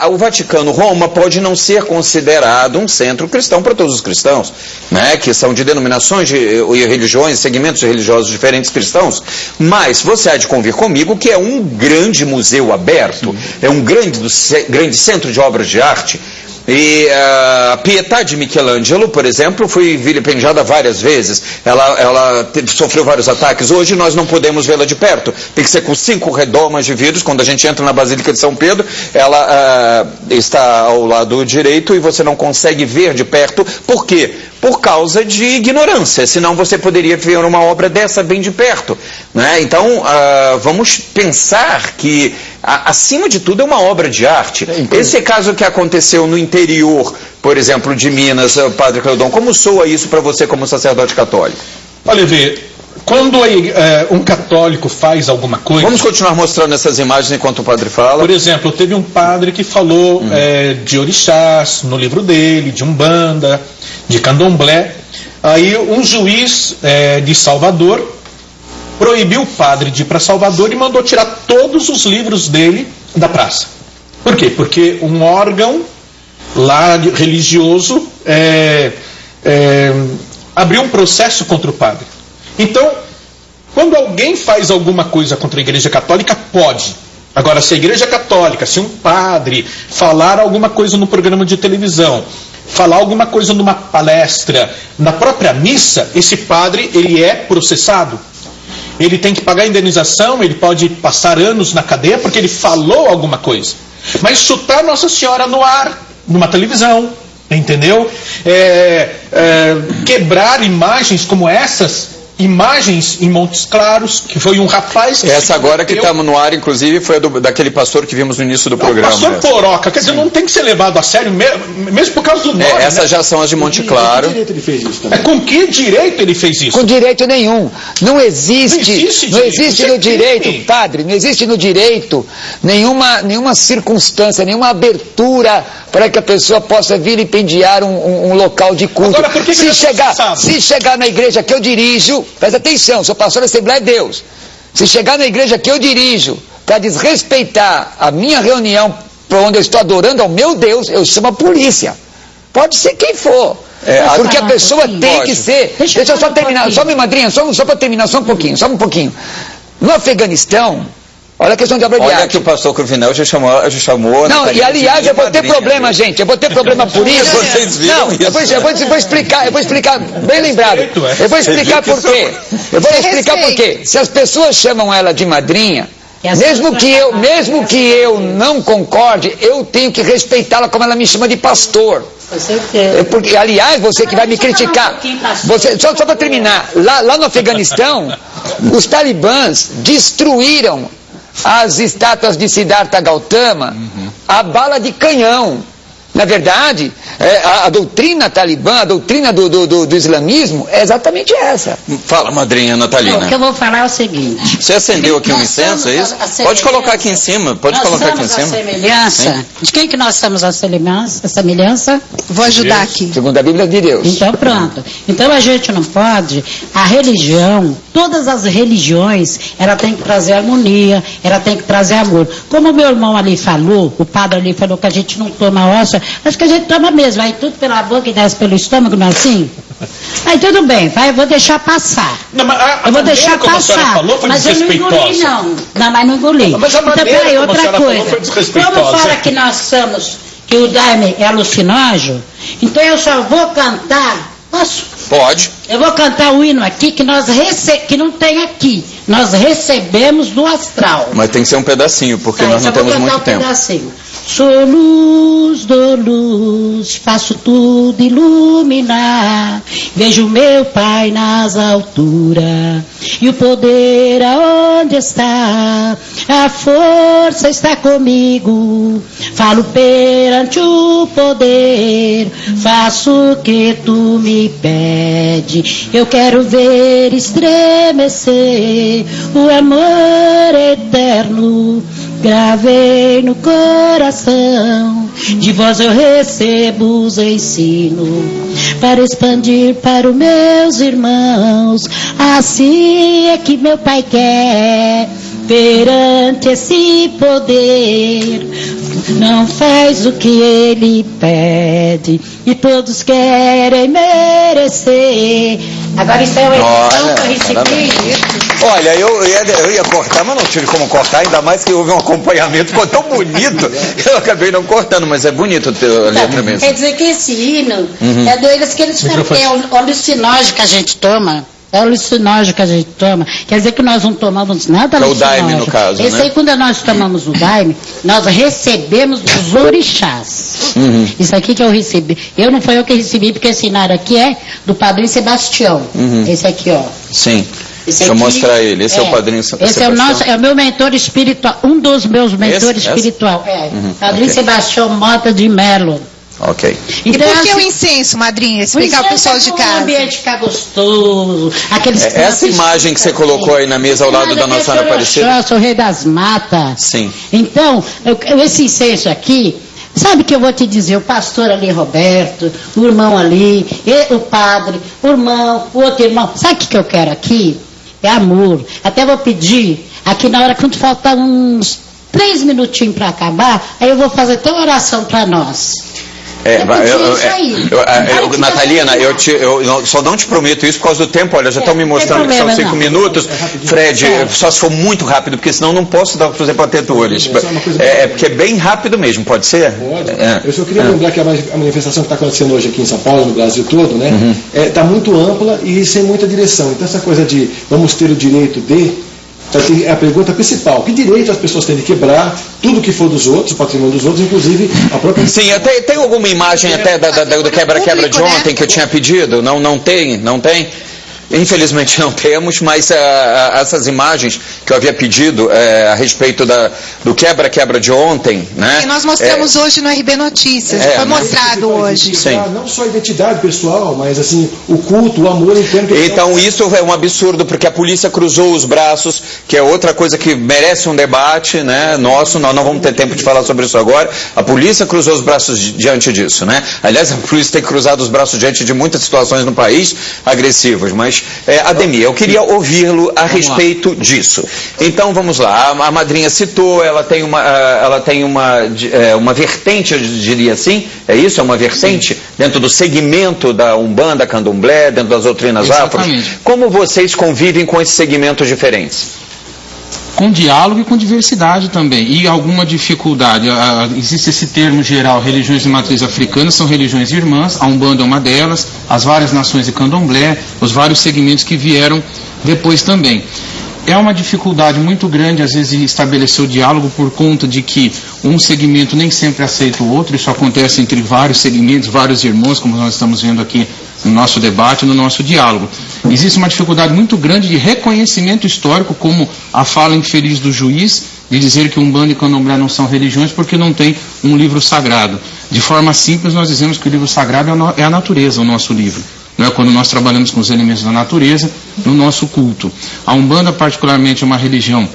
o Vaticano, Roma, pode não ser considerado um centro cristão para todos os cristãos, né, que são de denominações e religiões, segmentos religiosos diferentes cristãos, mas você há de convir comigo que é um grande museu aberto, é um grande centro de obras de arte. E a Pietà de Michelangelo, por exemplo, foi vilipendiada várias vezes. Ela sofreu vários ataques. Hoje nós não podemos vê-la de perto. Tem que ser com 5 redomas de vidros. Quando a gente entra na Basílica de São Pedro, ela está ao lado direito e você não consegue ver de perto. Por quê? Por causa de ignorância. Senão você poderia ver uma obra dessa bem de perto, né? Então, vamos pensar que, acima de tudo, é uma obra de arte. Esse caso que aconteceu no interior, por exemplo, de Minas, Padre Cleudon, como soa isso para você como sacerdote católico? Olha, Vê, quando um católico faz alguma coisa... Vamos continuar mostrando essas imagens enquanto o padre fala. Por exemplo, teve um padre que falou de orixás no livro dele, de Umbanda, de Candomblé. Aí um juiz de Salvador proibiu o padre de ir para Salvador e mandou tirar todos os livros dele da praça. Por quê? Porque um órgão lá religioso abriu um processo contra o padre. Então, quando alguém faz alguma coisa contra a Igreja Católica, pode. Agora, se a Igreja Católica, se um padre falar alguma coisa no programa de televisão, falar alguma coisa numa palestra, na própria missa, esse padre, ele é processado. Ele tem que pagar indenização, ele pode passar anos na cadeia porque ele falou alguma coisa. Mas chutar Nossa Senhora no ar, numa televisão, entendeu? Quebrar imagens como essas, imagens em Montes Claros, que foi um rapaz que... Essa agora que estamos no ar, inclusive, foi daquele pastor que vimos no início do programa. Pastor Poroca, quer dizer, não tem que ser levado a sério, mesmo por causa do nome. Essas, né, já são as de Monte Claro. Com que direito ele fez isso também? Com que direito ele fez isso? Com direito nenhum. Não existe no direito, padre, não existe no direito nenhuma circunstância, nenhuma abertura para que a pessoa possa vilipendiar um local de culto. Agora, por que se chegar na igreja que eu dirijo, presta atenção, sou pastor da Assembleia de Deus, se chegar na igreja que eu dirijo para desrespeitar a minha reunião para onde eu estou adorando ao meu Deus, eu chamo a polícia. Pode ser quem for. Porque a pessoa tem que ser... Deixa eu só terminar, só minha madrinha, só para terminar, só um pouquinho. No Afeganistão, olha a questão de obra de arte. Olha que o pastor Cruvinel já chamou... Não, e aliás, eu vou ter problema, gente. Eu vou ter problema por isso. Vocês viram isso? Eu vou explicar, bem lembrado. Eu vou explicar por quê. Se as pessoas chamam ela de madrinha, mesmo que eu não concorde, eu tenho que respeitá-la como ela me chama de pastor. Porque, aliás, você que vai me criticar, só para terminar, lá no Afeganistão, os talibãs destruíram as estátuas de Siddhartha Gautama a bala de canhão. Na verdade, a doutrina talibã, a doutrina do islamismo é exatamente essa. Fala, madrinha Natalina. O que eu vou falar é o seguinte. Você acendeu aqui um incenso, é isso? Pode colocar aqui em cima. Pode colocar aqui em cima. Semelhança. Sim. De quem que nós somos a semelhança? Vou ajudar aqui. Segundo a Bíblia de Deus. Então pronto. Então a gente não pode, a religião, todas as religiões, ela tem que trazer harmonia, ela tem que trazer amor. Como o meu irmão ali falou, o padre ali falou que a gente não toma hóstia, acho que a gente toma mesmo, vai tudo pela boca e desce pelo estômago, não é assim? Aí tudo bem, eu vou deixar passar. Não, mas eu vou deixar passar. Falou, foi mas eu não engoli, não. Não, mas não engoli. Mas a então, maneira peraí, como outra a coisa. Falou foi desrespeitosa. Como fala que nós somos, que o daime é alucinógeno, então eu só vou cantar. Posso? Pode. Eu vou cantar o hino aqui que que não tem aqui. Nós recebemos do astral. Mas tem que ser um pedacinho, porque nós não temos muito tempo. Pedacinho. Sou luz, dou luz, faço tudo iluminar. Vejo meu Pai nas alturas e o poder aonde está. A força está comigo. Falo perante o poder, faço o que tu me pede. Eu quero ver estremecer o amor eterno. Gravei no coração, de vós eu recebo os ensinos, para expandir para os meus irmãos. Assim é que meu Pai quer, perante esse poder, não faz o que ele pede, e todos querem merecer. Agora isso é o emoção que eu recebi. Olha, eu ia cortar, mas não tive como cortar, ainda mais que houve um acompanhamento, ficou tão bonito, eu acabei não cortando, mas é bonito a letra mesmo. Quer dizer que esse hino é doido que eles falam, que é o alucinógeno que a gente toma. É o alucinógeno que a gente toma. Quer dizer que nós não tomamos nada alucinógeno. É o daime, no caso, esse aí, quando nós tomamos o daime, nós recebemos dos orixás. Isso aqui que eu recebi. Não foi eu que recebi, porque esse inário aqui é do Padrinho Sebastião. Esse aqui, ó. Sim. Deixa eu mostrar ele. Esse é o Padrinho Sebastião. Esse é o meu mentor espiritual. Um dos meus mentores espiritual. Padrinho Sebastião Mota de Melo. Ok. E por que o incenso, madrinha? Explicar ao pessoal de casa. O ambiente ficar gostoso. Essa imagem que você colocou aí na mesa ao lado da Nossa Senhora Aparecida. Eu sou o rei das matas. Sim. Então, esse incenso aqui, sabe que eu vou te dizer, o pastor ali, Roberto, o irmão ali, o padre, o irmão, o outro irmão. Sabe o que eu quero aqui? É amor. Até vou pedir, aqui na hora, quando faltar uns 3 minutinhos para acabar, aí eu vou fazer até uma oração para nós. Natalina, eu só não te prometo isso por causa do tempo. Olha, já estão me mostrando que são 5 minutos. Fred, só se for muito rápido, porque senão não posso dar, por exemplo, atentores. Porque é bem rápido mesmo, pode ser? Pode. Eu só queria lembrar que a manifestação que está acontecendo hoje aqui em São Paulo, no Brasil todo, né, está muito ampla e sem muita direção. Então essa coisa de vamos ter o direito de... É a pergunta principal. Que direito as pessoas têm de quebrar tudo que for dos outros, o patrimônio dos outros, inclusive a própria... Sim, tem alguma imagem até do quebra-quebra de ontem que eu tinha pedido? Não tem? Infelizmente não temos, mas essas imagens que eu havia pedido a respeito do quebra-quebra de ontem, né? E nós mostramos hoje no RB Notícias, foi mostrado hoje. Sim. Não só a identidade pessoal, mas assim, o culto, o amor interno. Então isso é um absurdo, porque a polícia cruzou os braços, que é outra coisa que merece um debate, né? Nosso, nós não vamos ter tempo de falar sobre isso agora. A polícia cruzou os braços diante disso, né? Aliás, a polícia tem cruzado os braços diante de muitas situações no país agressivas, mas Ademir, eu queria ouvi-lo a respeito disso. Então vamos lá, a madrinha citou, ela tem uma vertente, eu diria assim, é isso? É uma vertente dentro do segmento da Umbanda, Candomblé, dentro das doutrinas afros. Como vocês convivem com esses segmentos diferentes? Com diálogo e com diversidade também, e alguma dificuldade. Existe esse termo geral, religiões de matriz africana são religiões irmãs, a Umbanda é uma delas, as várias nações de Candomblé, os vários segmentos que vieram depois também. É uma dificuldade muito grande, às vezes, estabelecer o diálogo por conta de que um segmento nem sempre aceita o outro, isso acontece entre vários segmentos, vários irmãos, como nós estamos vendo aqui no nosso debate, no nosso diálogo. Existe uma dificuldade muito grande de reconhecimento histórico, como a fala infeliz do juiz, de dizer que Umbanda e Candomblé não são religiões porque não tem um livro sagrado. De forma simples, nós dizemos que o livro sagrado é a natureza, o nosso livro. Não é quando nós trabalhamos com os elementos da natureza no nosso culto. A Umbanda, particularmente, é uma religião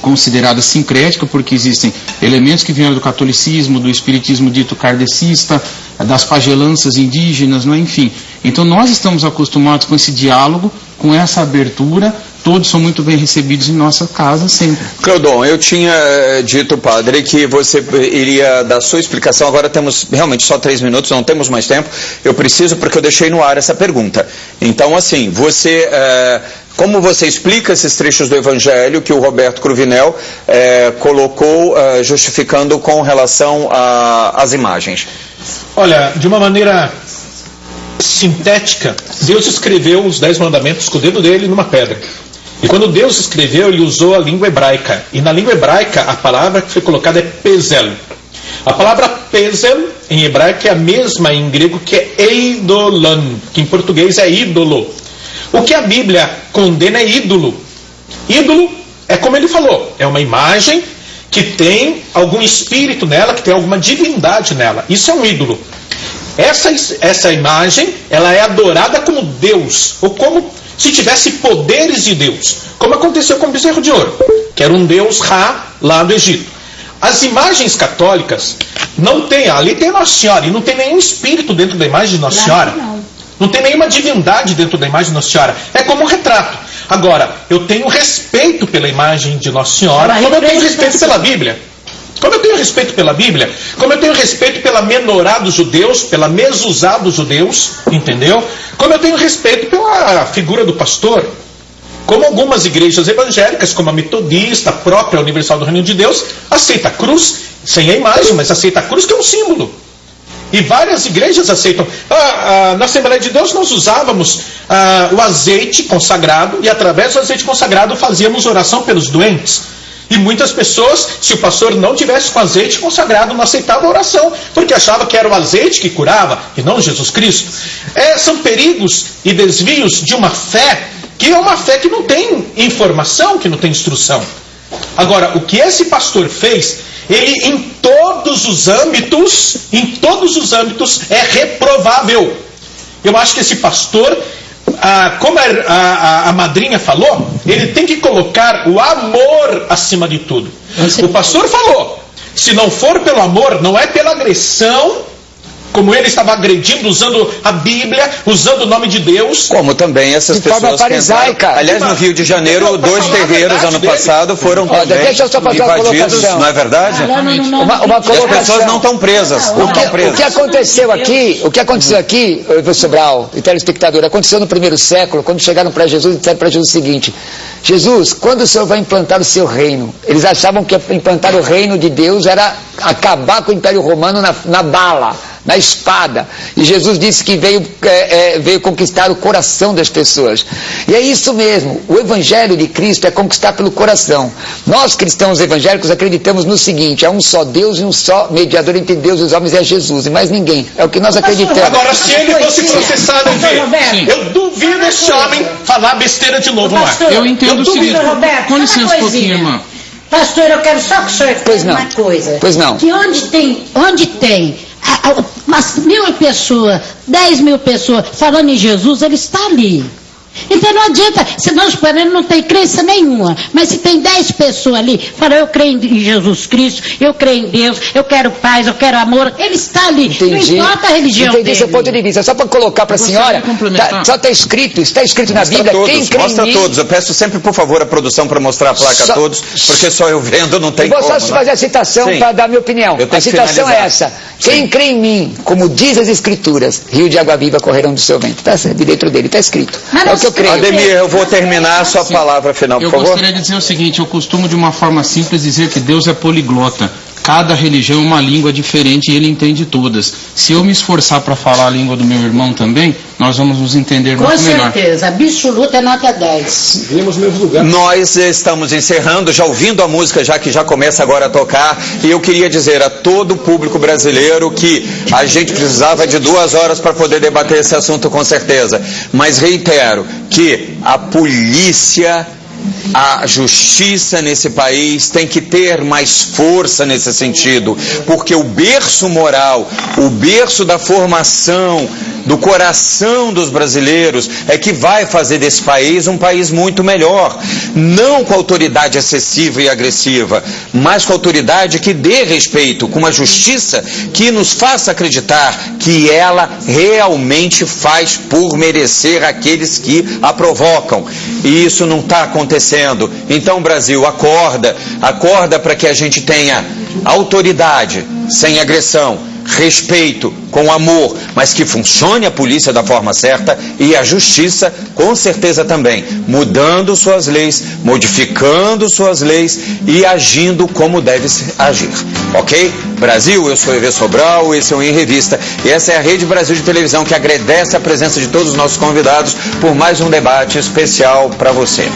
considerada sincrética, porque existem elementos que vieram do catolicismo, do espiritismo dito kardecista, das pagelanças indígenas, não é? Enfim. Então nós estamos acostumados com esse diálogo, com essa abertura, todos são muito bem recebidos em nossa casa sempre. Cleudon, eu tinha dito, padre, que você iria dar sua explicação, agora temos realmente só 3 minutos, não temos mais tempo, eu preciso porque eu deixei no ar essa pergunta. Então, assim, você... como você explica esses trechos do Evangelho que o Roberto Cruvinel colocou justificando com relação às imagens? Olha, de uma maneira sintética, Deus escreveu os 10 mandamentos com o dedo dele numa pedra. E quando Deus escreveu, ele usou a língua hebraica. E na língua hebraica, a palavra que foi colocada é pezel. A palavra pezel, em hebraico, é a mesma em grego que é eidolon, que em português é ídolo. O que a Bíblia condena é ídolo. Ídolo é como ele falou, é uma imagem que tem algum espírito nela, que tem alguma divindade nela. Isso é um ídolo. Essa imagem, ela é adorada como Deus, ou como se tivesse poderes de Deus, como aconteceu com o bezerro de ouro, que era um deus Ra lá do Egito. As imagens católicas não tem, ali tem Nossa Senhora, e não tem nenhum espírito dentro da imagem de Nossa Senhora. Não tem nenhuma divindade dentro da imagem de Nossa Senhora. É como um retrato. Agora, eu tenho respeito pela imagem de Nossa Senhora, como eu tenho respeito pela Bíblia. Como eu tenho respeito pela Bíblia, como eu tenho respeito pela menorá dos judeus, pela mezuzá dos judeus, entendeu? Como eu tenho respeito pela figura do pastor. Como algumas igrejas evangélicas, como a metodista, a própria Universal do Reino de Deus, aceita a cruz, sem a imagem, mas aceita a cruz que é um símbolo. E várias igrejas aceitam. Na Assembleia de Deus nós usávamos o azeite consagrado, e através do azeite consagrado fazíamos oração pelos doentes. E muitas pessoas, se o pastor não tivesse com azeite consagrado, não aceitava a oração, porque achava que era o azeite que curava, e não Jesus Cristo. São perigos e desvios de uma fé, que é uma fé que não tem informação, que não tem instrução. Agora, o que esse pastor fez, ele em todos os âmbitos é reprovável. Eu acho que esse pastor, como a madrinha falou, ele tem que colocar o amor acima de tudo. O pastor falou, se não for pelo amor, não é pela agressão, como ele estava agredindo, usando a Bíblia, usando o nome de Deus. Como também essas pessoas que entraram. Aliás, no Rio de Janeiro, 2 terreiros ano passado foram também invadidos, não é verdade? Uma colocação. As pessoas não estão presas. O que aconteceu aqui, Sobral e telespectador, aconteceu no primeiro século, quando chegaram para Jesus e disseram para Jesus o seguinte: Jesus, quando o Senhor vai implantar o seu reino? Eles achavam que implantar o reino de Deus era acabar com o Império Romano na bala, na espada. E Jesus disse que veio conquistar o coração das pessoas. E é isso mesmo, o Evangelho de Cristo é conquistar pelo coração. Nós, cristãos evangélicos, acreditamos no seguinte: há um só Deus e um só mediador entre Deus e os homens, é Jesus, e mais ninguém. É o que nós acreditamos. Agora, se ele fosse processado, eu duvido esse homem falar besteira de novo lá. Eu entendo o seguinte, com licença um pouquinho, irmã. Pastor, eu quero só que o senhor fale uma coisa. Pois não. Que onde tem umas 1.000 pessoas, 10.000 pessoas falando em Jesus, ele está ali. Então não adianta, se nós paramos, não tem crença nenhuma, mas se tem 10 pessoas ali, falam, eu creio em Jesus Cristo, eu creio em Deus, eu quero paz, eu quero amor, ele está ali. Entendi. Não importa a religião Entendi dele. seu ponto de vista. Só para colocar para a senhora, só está escrito na Bíblia, quem crê mostra em mim... todos, eu peço sempre, por favor, a produção para mostrar a placa a todos, porque só eu vendo não tem como. Eu vou só fazer a citação para dar minha opinião. A citação é essa: quem crê em mim, como diz as Escrituras, rio de água viva correrão do seu ventre. Está de dentro dele, está escrito. É o que eu creio. Ademir, eu vou terminar a sua palavra final, por favor. Eu gostaria de dizer o seguinte: eu costumo de uma forma simples dizer que Deus é poliglota. Cada religião é uma língua diferente e ele entende todas. Se eu me esforçar para falar a língua do meu irmão também, nós vamos nos entender muito melhor. Com certeza, absoluta é nota 10. Vemos no mesmo lugar. Nós estamos encerrando, já ouvindo a música, já que já começa agora a tocar, e eu queria dizer a todo o público brasileiro que a gente precisava de 2 horas para poder debater esse assunto com certeza. Mas reitero que a polícia, a justiça nesse país tem que ter mais força nesse sentido, porque o berço moral, o berço da formação do coração dos brasileiros é que vai fazer desse país um país muito melhor, não com autoridade excessiva e agressiva, mas com autoridade que dê respeito, com uma justiça que nos faça acreditar que ela realmente faz por merecer aqueles que a provocam, e isso não está acontecendo. Então, Brasil, acorda para que a gente tenha autoridade sem agressão, respeito, com amor, mas que funcione a polícia da forma certa e a justiça com certeza também, mudando suas leis, modificando suas leis e agindo como deve agir, ok? Brasil, eu sou Evê Sobral, esse é o Em Revista, e essa é a Rede Brasil de Televisão, que agradece a presença de todos os nossos convidados por mais um debate especial para você.